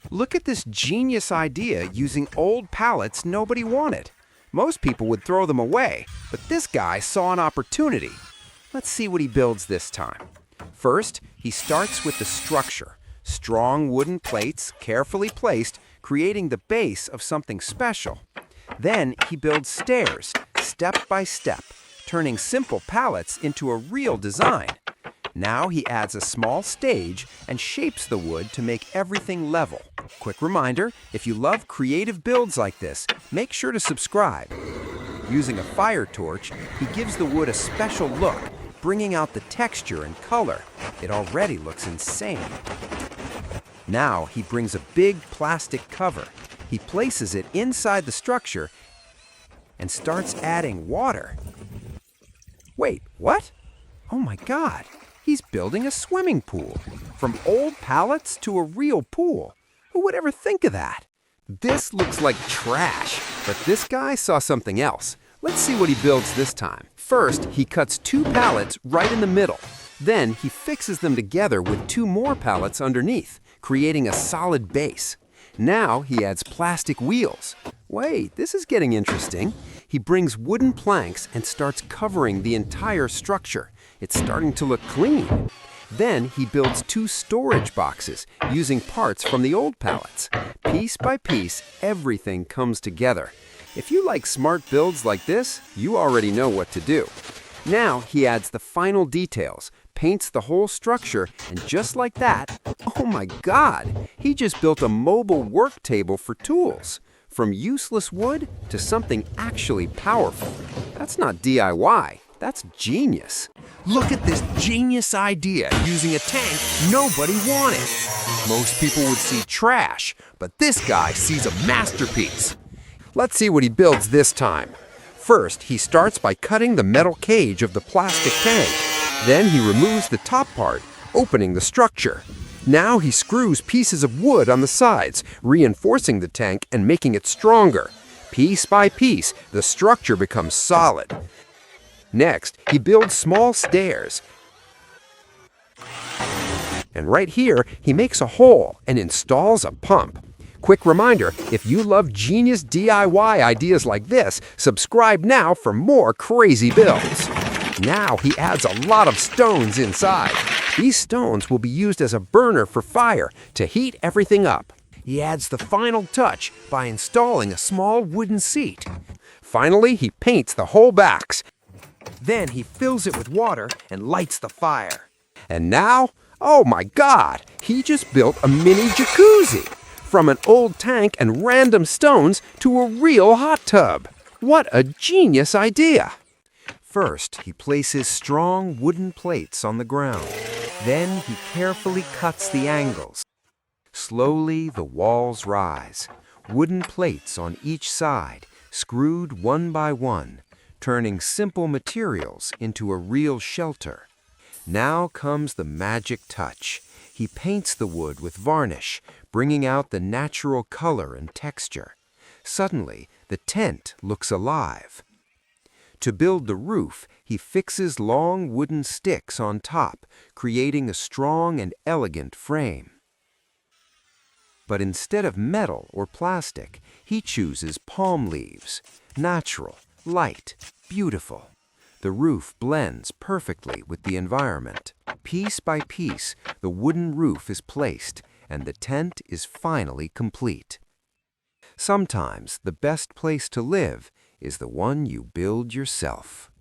Look at this genius idea using old pallets nobody wanted. Most people would throw them away, but this guy saw an opportunity. Let's see what he builds this time. First, he starts with the structure. Strong wooden plates, carefully placed, creating the base of something special. Then he builds stairs, step by step, turning simple pallets into a real design. Now he adds a small stage and shapes the wood to make everything level. Quick reminder, if you love creative builds like this, make sure to subscribe. Using a fire torch, he gives the wood a special look, bringing out the texture and color. It already looks insane. Now he brings a big plastic cover. He places it inside the structure and starts adding water. Wait, what? Oh my God! He's building a swimming pool. From old pallets to a real pool. Who would ever think of that? This looks like trash, but this guy saw something else. Let's see what he builds this time. First, he cuts 2 pallets right in the middle. Then he fixes them together with 2 more pallets underneath, creating a solid base. Now he adds plastic wheels. Wait, this is getting interesting. He brings wooden planks and starts covering the entire structure. It's starting to look clean. Then he builds 2 storage boxes using parts from the old pallets. Piece by piece, everything comes together. If you like smart builds like this, you already know what to do. Now he adds the final details, paints the whole structure, and just like that, oh my God, he just built a mobile work table for tools. From useless wood to something actually powerful. That's not DIY, that's genius. Look at this genius idea using a tank nobody wanted. Most people would see trash, but this guy sees a masterpiece. Let's see what he builds this time. First, he starts by cutting the metal cage of the plastic tank. Then he removes the top part, opening the structure. Now he screws pieces of wood on the sides, reinforcing the tank and making it stronger. Piece by piece, the structure becomes solid. Next, he builds small stairs. And right here, he makes a hole and installs a pump. Quick reminder, if you love genius DIY ideas like this, subscribe now for more crazy builds. Now he adds a lot of stones inside. These stones will be used as a burner for fire to heat everything up. He adds the final touch by installing a small wooden seat. Finally, he paints the whole backs. Then he fills it with water and lights the fire. And now, oh my God, he just built a mini jacuzzi. From an old tank and random stones to a real hot tub. What a genius idea! First, he places strong wooden plates on the ground. Then he carefully cuts the angles. Slowly, the walls rise. Wooden plates on each side, screwed one by one, turning simple materials into a real shelter. Now comes the magic touch. He paints the wood with varnish, bringing out the natural color and texture. Suddenly, the tent looks alive. To build the roof, he fixes long wooden sticks on top, creating a strong and elegant frame. But instead of metal or plastic, he chooses palm leaves. Natural, light, beautiful. The roof blends perfectly with the environment. Piece by piece, the wooden roof is placed, and the tent is finally complete. Sometimes the best place to live is the one you build yourself.